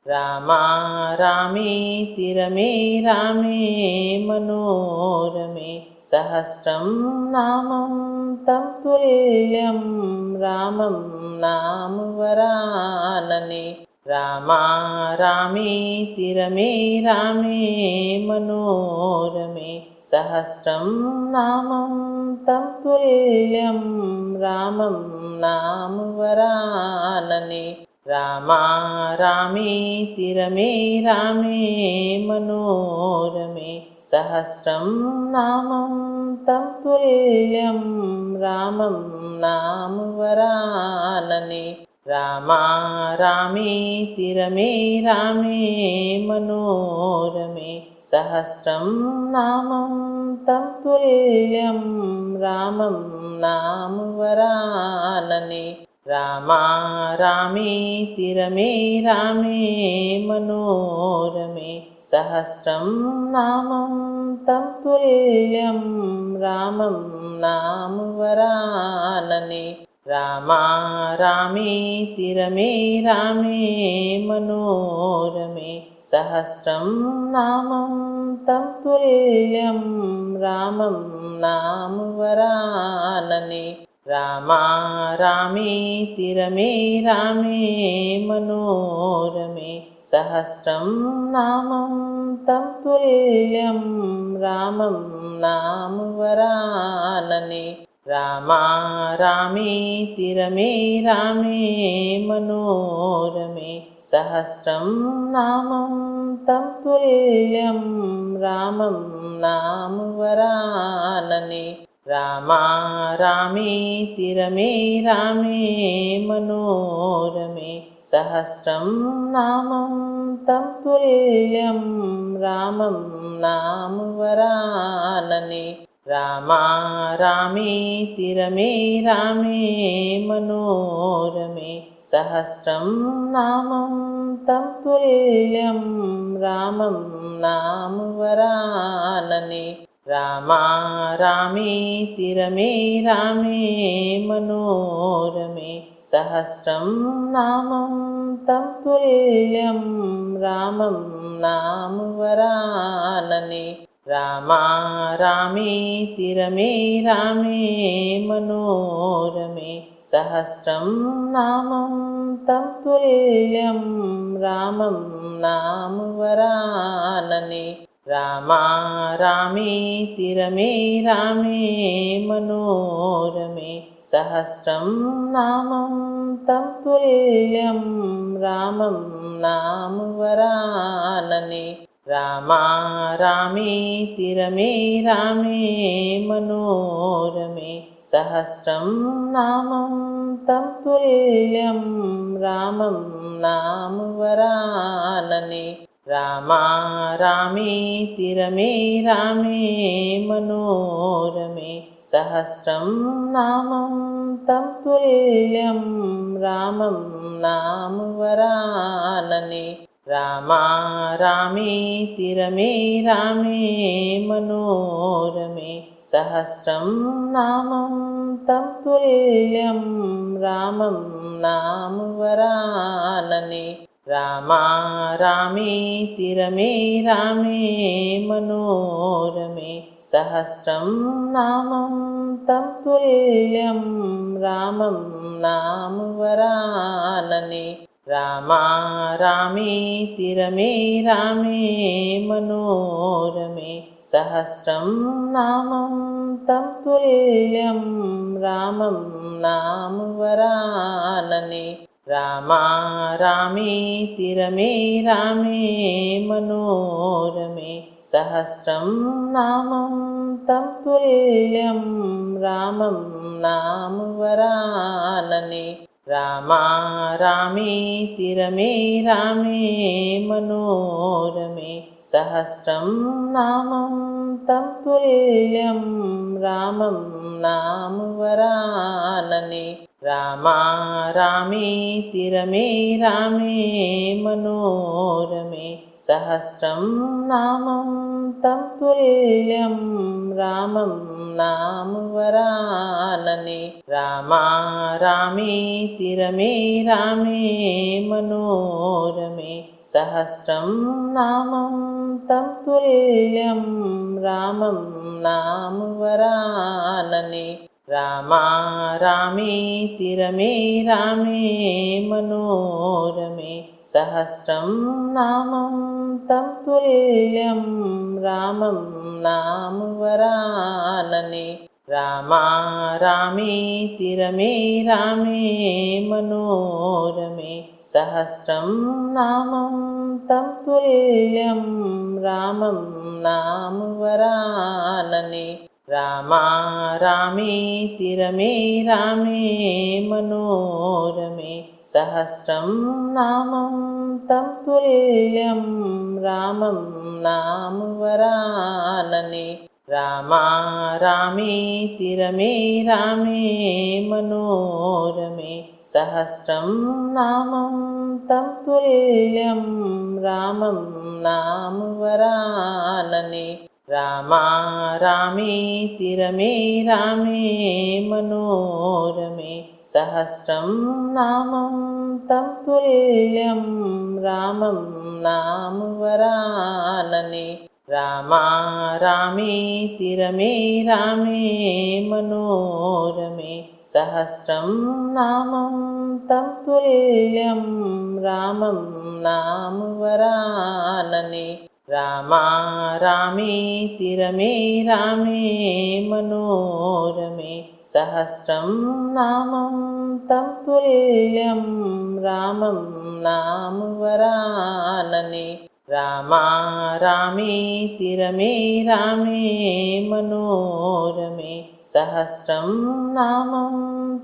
रामा रामेति रमे रामे मनोरमे सहस्रं नामं तं तुल्यं रामं नाम वरानने रामा रामेति रमे रामे मनोरमे सहस्रं नामं तं तुल्यं रामं नाम वरानने रामा रामेति रमे रामे मनोरमे सहस्रं नामं तं तुल्यं रामं नाम वरानने रामा रामेति रमे रामे मनोरमे सहस्रं नामं तं तुल्यं रामं नाम वरानने रामा रामेति रमे रामे मनोरमे सहस्रं नामं तं तुल्यं रामं नाम वरानने रामा रामेति रमे रामे मनोरमे सहस्रं नामं तं तुल्यं रामं नाम वरानने रामा रामेति रमे रामे मनोरमे सहस्रं नामं तं तुल्यं रामं नाम वरानने रामा रामेति रमे रामे मनोरमे सहस्रं नामं तं तुल्यं रामं नाम वरानने रामा रामेति रमे रामे मनोरमे सहस्रं नामं तं तुल्यं रामं नाम वरानने रामा रामेति रमे रामे मनोरमे सहस्रं नामं तं तुल्यं रामं नाम वरानने रामा रामेति रमे रामे मनोरमे सहस्रं नामं तं तुल्यं रामं नाम वरानने रामा रामेति रमे रामे मनोरमे सहस्रं नामं तं तुल्यं रामं नाम वरानने रामा रामेति रमे रामे मनोरमे सहस्रं नामं तं तुल्यं रामं नाम वरानने रामा रामेति रमे रामे मनोरमे सहस्रं नामं तं तुल्यं रामं नाम वरानने रामा रामेति रमे रामे मनोरमे सहस्रं नामं तं तुल्यं रामं नाम वरानने रामा रामेति रमे रामे मनोरमे सहस्रं नामं तं तुल्यं रामं नाम वरानने रामा रामेति रमे रामे मनोरमे सहस्रं नामं तं तुल्यं रामं नाम वरानने रामा रामेति रमे रामे मनोरमे सहस्रं नामं तं तुल्यं रामं नाम वरानने रामा रामेति रमे रामे मनोरमे सहस्रं नामं तं तुल्यं रामं नाम वरानने रामा रामेति रमे रामे मनोरमे सहस्रं नामं तं तुल्यं रामं नाम वरानने रामा रामेति रमे रामे मनोरमे सहस्रं नामं तं तुल्यं रामं नाम वरानने रामा रामेति रमे रामे मनोरमे सहस्रं नामं तं तुल्यं रामं नाम वरानने रामा रामेति रमे रामे मनोरमे सहस्रं नामं तं तुल्यं रामं नाम वरानने रामा रामेति रमे रामे मनोरमे सहस्रं नामं तं तुल्यं रामं नाम वरानने रामा रामेति रमे रामे मनोरमे सहस्रं नामं तं तुल्यं रामं नाम वरानने रामा रामेति रमे रामे मनोरमे सहस्रं नामं तं तुल्यं रामं नाम वरानने रामा रामेति रमे रामे मनोरमे सहस्रं नामं तं तुल्यं रामं नाम वरानने रामा रामेति रमे रामे मनोरमे सहस्रं नामं तं तुल्यं रामं नाम वरानने रामा रामेति रमे रामे मनोरमे सहस्रं नामं तं तुल्यं रामं नाम वरानने रामा रामेति रमे रामे मनोरमे सहस्रं नामं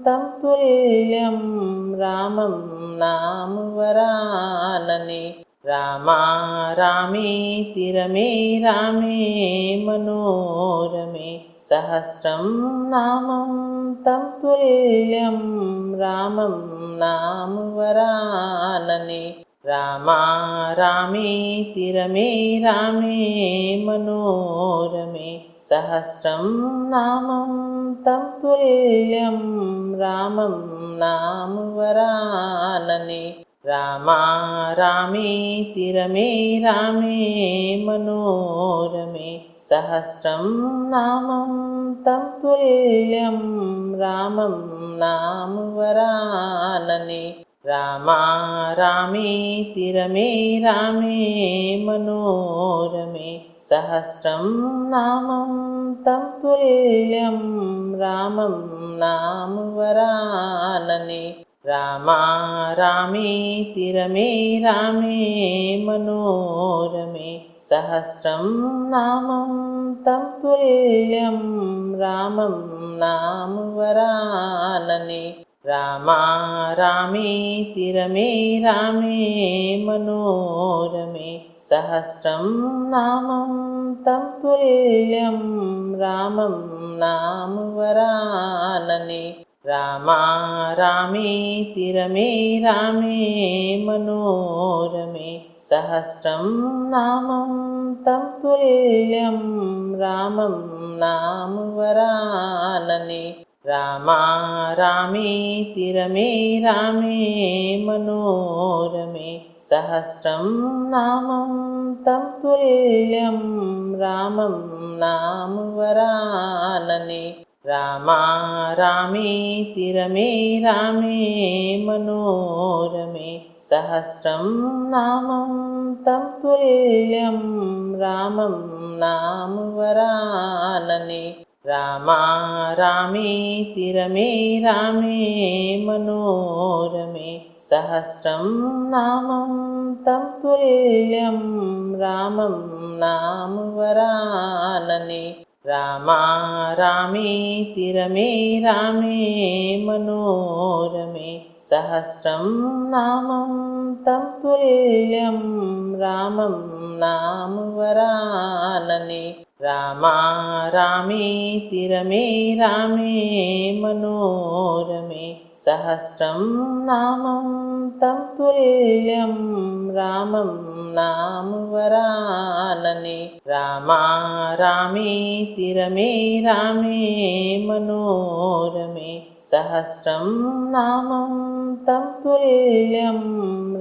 तं तुल्यं रामं नाम वरानने रामा रामेति रमे रामे मनोरमे सहस्रं नामं तं तुल्यं रामं नाम वरानने रामा रामेति रमे रामे मनोरमे सहस्रं नामं तं तुल्यं रामं नाम वरानने रामा रामेति रमे रामे मनोरमे सहस्रं नामं तं तुल्यं रामं नाम वरानने रामा रामेति रमे रामे मनोरमे सहस्रं नामं तं तुल्यं रामं नाम वरानने रामा रामेति रमे रामे मनोरमे सहस्रं नामं तं तुल्यं रामं नाम वरानने रामा रामेति रमे रामे मनोरमे सहस्रं नामं तं तुल्यं रामं नाम वरानने रामा रामेति रमे रामे मनोरमे सहस्रं नामं तं तुल्यं रामं नाम वरानने रामा रामेति रमे रामे मनोरमे सहस्रं नामं तं तुल्यं रामं नाम वरानने रामा रामेति रमे रामे मनोरमे सहस्रं नामं तं तुल्यं रामं नाम वरानने रामा रामेति रमे रामे मनोरमे सहस्रं नामं तं तुल्यं रामं नाम वरानने रामा रामेति रमे रामे मनोरमे सहस्रं नामं तं तुल्यं रामं नाम वरानने रामा रामेति रमे रामे मनोरमे सहस्रं नामं तं तुल्यं रामं नाम वरानने रामा रामेति रमे रामे मनोरमे सहस्रं नामं तं तुल्यं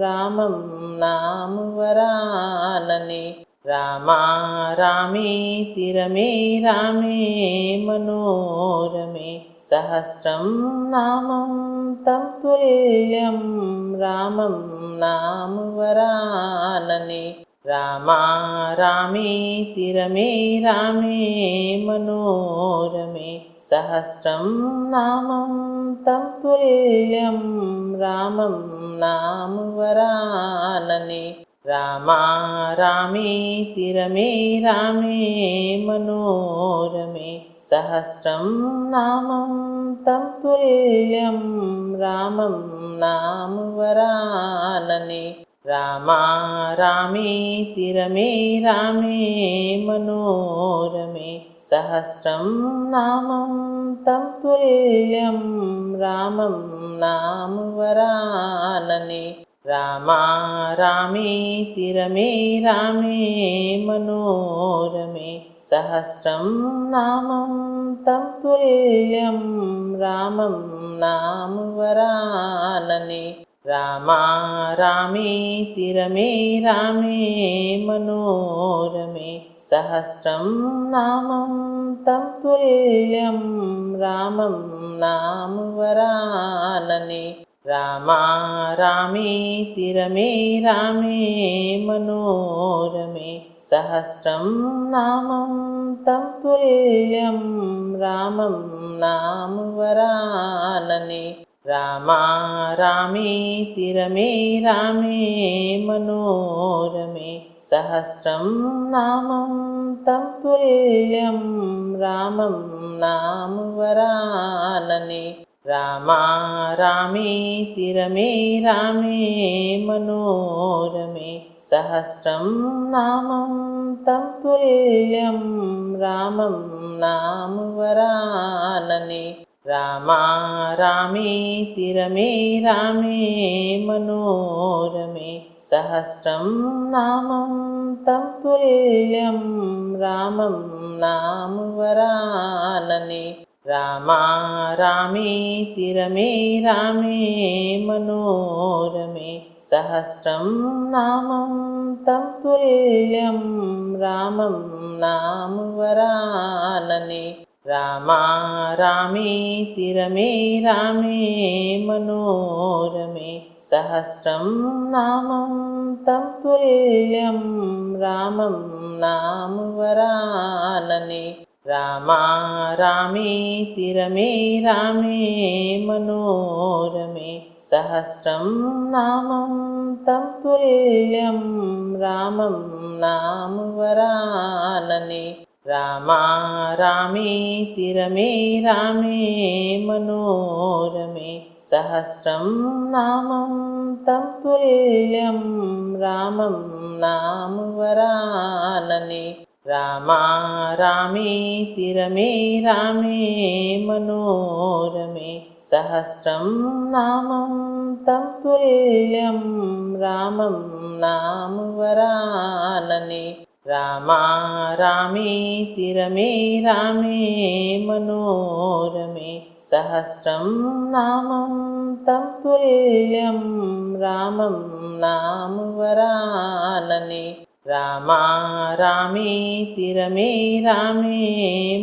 रामं नाम वरानने रामा रामेति रमे रामे मनोरमे सहस्रं नामं तं तुल्यं रामं नाम वरानने रामा रामेति रमे रामे मनोरमे सहस्रं नामं तं तुल्यं रामं नाम वरानने रामा रामेति रमे रामे मनोरमे सहस्रं नामं तं तुल्यं रामं नाम वरानने रामा रामेति रमे रामे मनोरमे सहस्रं नामं तं तुल्यं रामं नाम वरानने रामा रामेति रमे रामे मनोरमे सहस्रं नामं तं तुल्यं रामं नाम वरानने रामा रामेति रमे रामे मनोरमे सहस्रं नामं तं तुल्यं रामं नाम वरानने रामा रामेति रमे रामे मनोरमे सहस्रं नामं तं तुल्यं रामं नाम वरानने रामा रामेति रमे रामे मनोरमे सहस्रं नामं तं तुल्यं रामं नाम वरानने रामा रामेति रमे रामे मनोरमे सहस्रं नामं तं तुल्यं रामं नाम वरानने रामा रामेति रमे रामे मनोरमे सहस्रं नामं तं तुल्यं रामं नाम वरानने रामा रामेति रमे रामे मनोरमे सहस्रं नामं तं तुल्यं रामं नाम वरानने रामा रामेति रमे रामे मनोरमे सहस्रं नामं तं तुल्यं रामं नाम वरानने रामा रामेति रमे रामे मनोरमे सहस्रं नामं तं तुल्यं रामं नाम वरानने रामा रामेति रमे रामे मनोरमे सहस्रं नामं तं तुल्यं रामं नाम वरानने रामा रामेति रमे रामे मनोरमे सहस्रं नामं तं तुल्यं रामं नाम वरानने रामा रामेति रमे रामे मनोरमे सहस्रं नामं तं तुल्यं रामं नाम वरानने रामा रामेति रमे रामे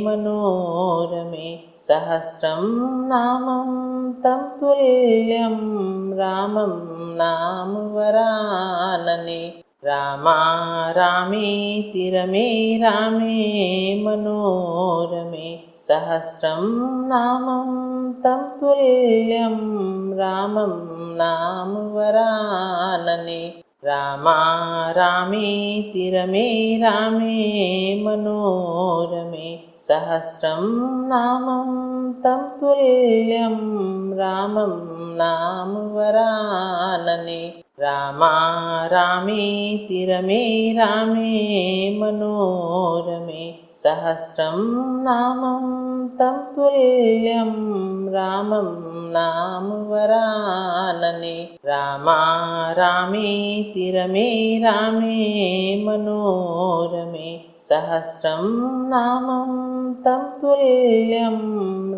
मनोरमे सहस्रं नामं तं तुल्यं रामं नाम वरानने रामा रामेति रमे रामे मनोरमे सहस्रं नामं तं तुल्यं रामं नाम वरानने रामा रामेति रमे रामे मनोरमे सहस्रं नामं तं तुल्यं रामं नाम वरानने रामा रामेति रमे रामे मनोरमे सहस्रं नामं तं तुल्यं रामं नाम वरानने रामा रामेति रमे रामे मनोरमे सहस्रं नामं तं तुल्यं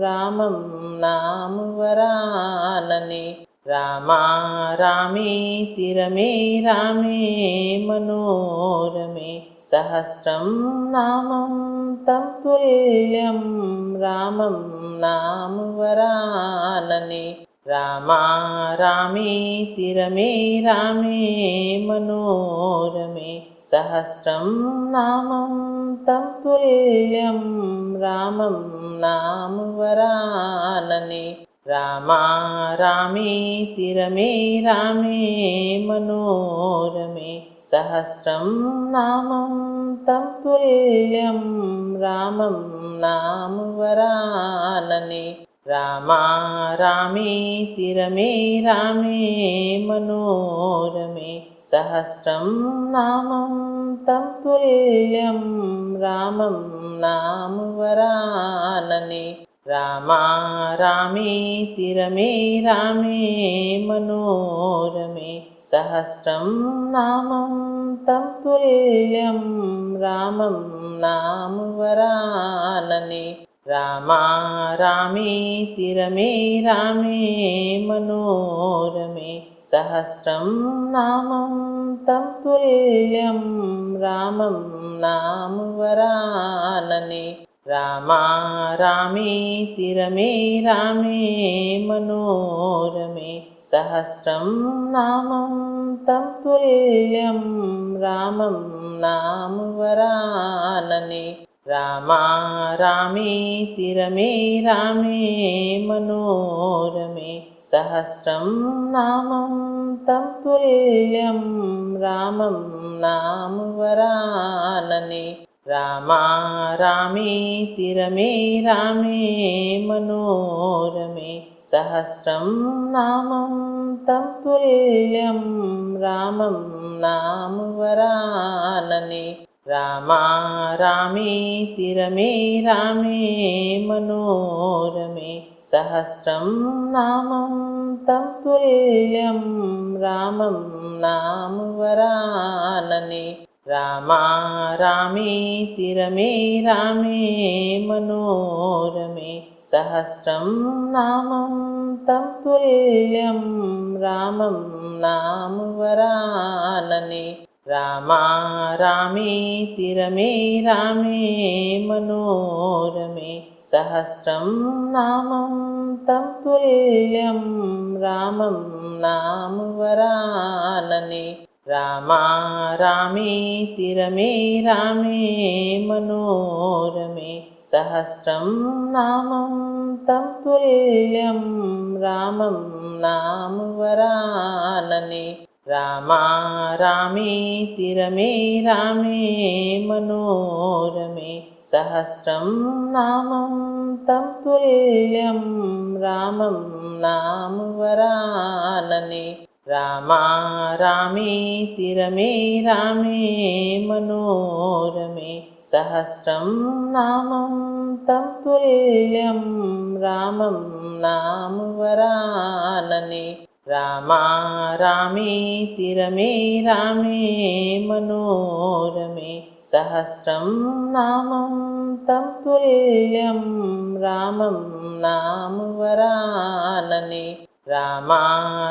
रामं नाम वरानने रामा रामेति रमे रामे मनोरमे सहस्रं नामं तं तुल्यं रामं नाम वरानने रामा रामेति रमे रामे मनोरमे सहस्रं नामं तं तुल्यं रामं नाम वरानने रामा रामेति रमे रामे मनोरमे सहस्रं नामं तं तुल्यं रामं नाम वरानने रामा रामेति रमे रामे मनोरमे सहस्रं नामं तं तुल्यं रामं नाम वरानने रामा रामेति रमे रामे मनोरमे सहस्रं नामं तं तुल्यं रामं नाम वरानने रामा रामेति रमे रामे मनोरमे सहस्रं नामं तं तुल्यं रामं नाम वरानने रामा रामेति रमे रामे मनोरमे सहस्रं नामं तं तुल्यं रामं नाम वरानने रामा रामेति रमे रामे मनोरमे सहस्रं नामं तं तुल्यं रामं नाम वरानने रामा रामेति रमे रामे मनोरमे सहस्रं नामं तं तुल्यं रामं नाम वरानने रामा रामेति रमे रामे मनोरमे सहस्रं नामं तं तुल्यं रामं नाम वरानने रामा रामेति रमे रामे मनोरमे सहस्रं नामं तं तुल्यं रामं नाम वरानने रामा रामेति रमे रामे मनोरमे सहस्रं नामं तं तुल्यं रामं नाम वरानने रामा रामेति रमे रामे मनोरमे सहस्रं नामं तं तुल्यं रामं नाम वरानने रामा रामेति रमे रामे मनोरमे सहस्रं नामं तं तुल्यं रामं नाम वरानने रामा रामेति रमे रामे मनोरमे सहस्रं नामं तं तुल्यं रामं नाम वरानने रामा रामेति रमे रामे मनोरमे सहस्रं नामं तं तुल्यं रामं नाम वरानने रामा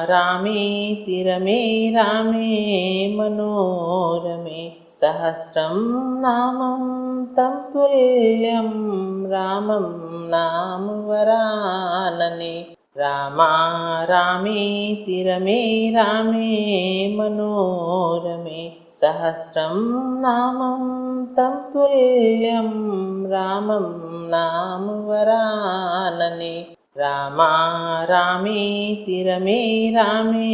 रामेति रमे रामे मनोरमे सहस्रं नामं तं तुल्यं रामं नाम वरानने रामा रामेति रमे रामे मनोरमे सहस्रं नामं तं तुल्यं रामं नाम वरानने रामा रामेति रमे रामे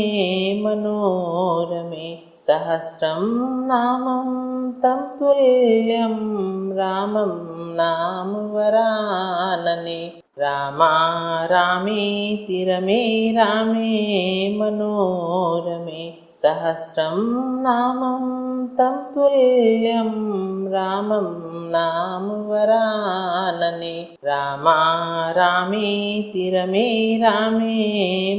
मनोरमे सहस्रं नामं तं तुल्यं रामं नाम वरानने रामा रामेति रमे रामे मनोरमे सहस्रं नामं तं तुल्यं रामं नाम वरानने रामा रामेति रमे रामे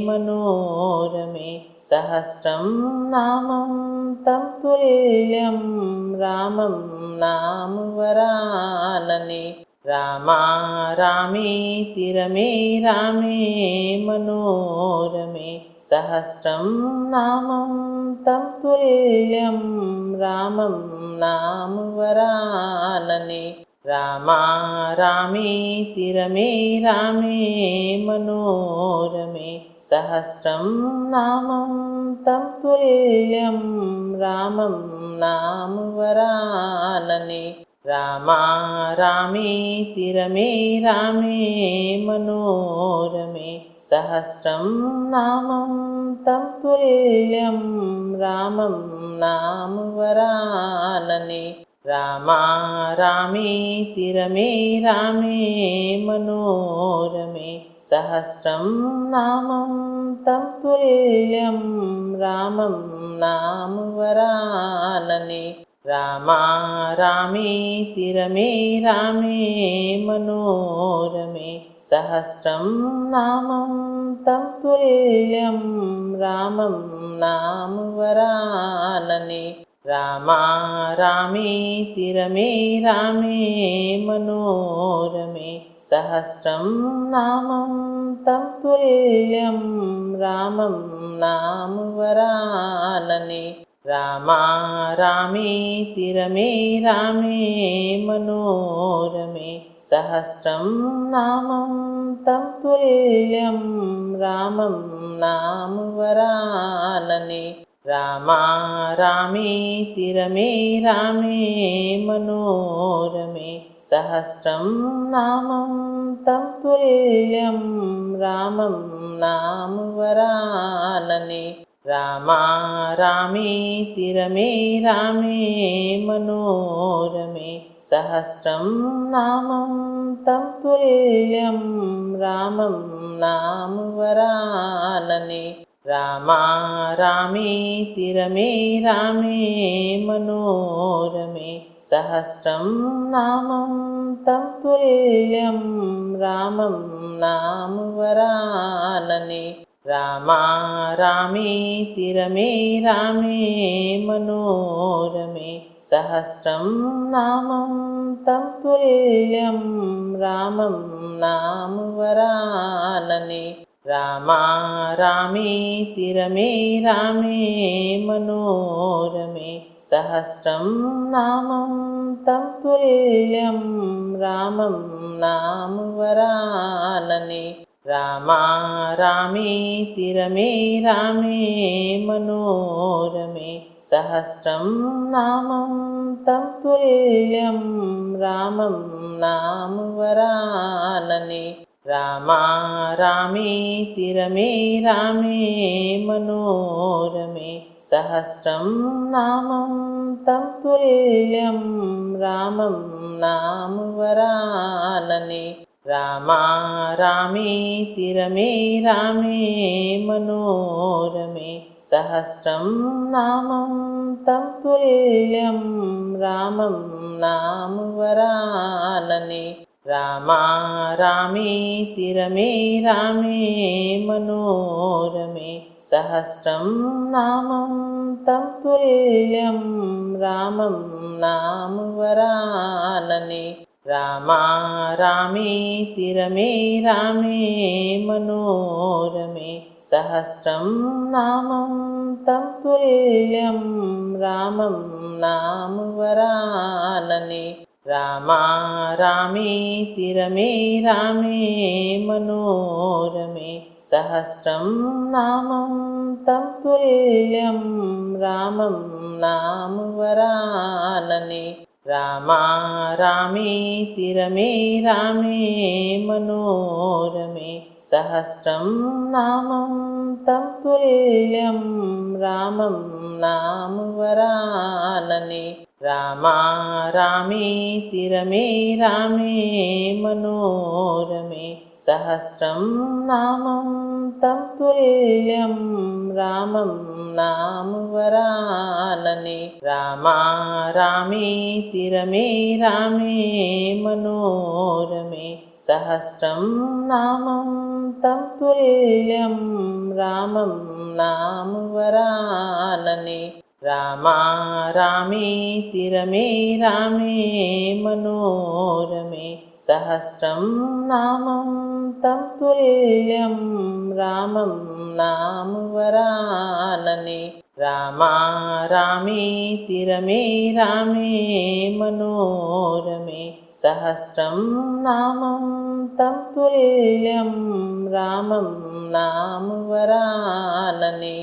मनोरमे सहस्रं नामं तं तुल्यं रामं नाम वरानने रामा रामेति रमे रामे मनोरमे सहस्रं नामं तं तुल्यं रामं नाम वरानने रामा रामेति रमे रामे मनोरमे सहस्रं नामं तं तुल्यं रामं नाम वरानने रामा रामेति रमे रामे मनोरमे सहस्रं नामं तं तुल्यं रामं नाम वरानने रामा रामेति रमे रामे मनोरमे सहस्रं नामं तं तुल्यं रामं नाम वरानने रामा रामेति रमे रामे मनोरमे सहस्रं नामं तं तुल्यं रामं नाम वरानने रामा रामेति रमे रामे मनोरमे सहस्रं नामं तं तुल्यं रामं नाम वरानने रामा रामेति रमे रामे मनोरमे सहस्रं नामं तं तुल्यं रामं नाम वरानने रामा रामेति रमे रामे मनोरमे सहस्रं नामं तं तुल्यं रामं नाम वरानने रामा रामेति रमे रामे मनोरमे सहस्रं नामं तं तुल्यं रामं नाम वरानने रामा रामेति रमे रामे मनोरमे सहस्रं नामं तं तुल्यं रामं नाम वरानने रामा रामेति रमे रामे मनोरमे सहस्रं नामं तं तुल्यं रामं नाम वरानने रामा रामेति रमे रामे मनोरमे सहस्रं नामं तं तुल्यं रामं नाम वरानने रामा रामेति रमे रामे मनोरमे सहस्रं नामं तं तुल्यं रामं नाम वरानने रामा रामेति रमे रामे मनोरमे सहस्रं नामं तं तुल्यं रामं नाम वरानने रामा रामेति रमे रामे मनोरमे सहस्रं नामं तं तुल्यं रामं नाम वरानने रामा रामेति रमे रामे मनोरमे सहस्रं नामं तं तुल्यं रामं नाम वरानने रामा रामेति रमे रामे मनोरमे सहस्रं नामं तं तुल्यं रामं नाम वरानने रामा रामेति रमे रामे मनोरमे सहस्रं नामं तं तुल्यं रामं नाम वरानने रामा रामेति रमे रामे मनोरमे सहस्रं नामं तं तुल्यं रामं नाम वरानने వరానని రామా రామేతి రమే రామే మనోరమే సహస్రం నామం తం తుల్యం రామం నామ వరానని రామా రామేతి రమే రామే మనోరమే సహస్రం నామం తం తుల్యం రామం నామ వరానని రామా రామేతి రమే రామే మనోరమే సహస్రం నామం తం తుల్యం రామం నామ వరానని రామా రామేతి రమే రామే మనోరమే సహస్రం నామం తం తుల్యం రామం నామ వరానని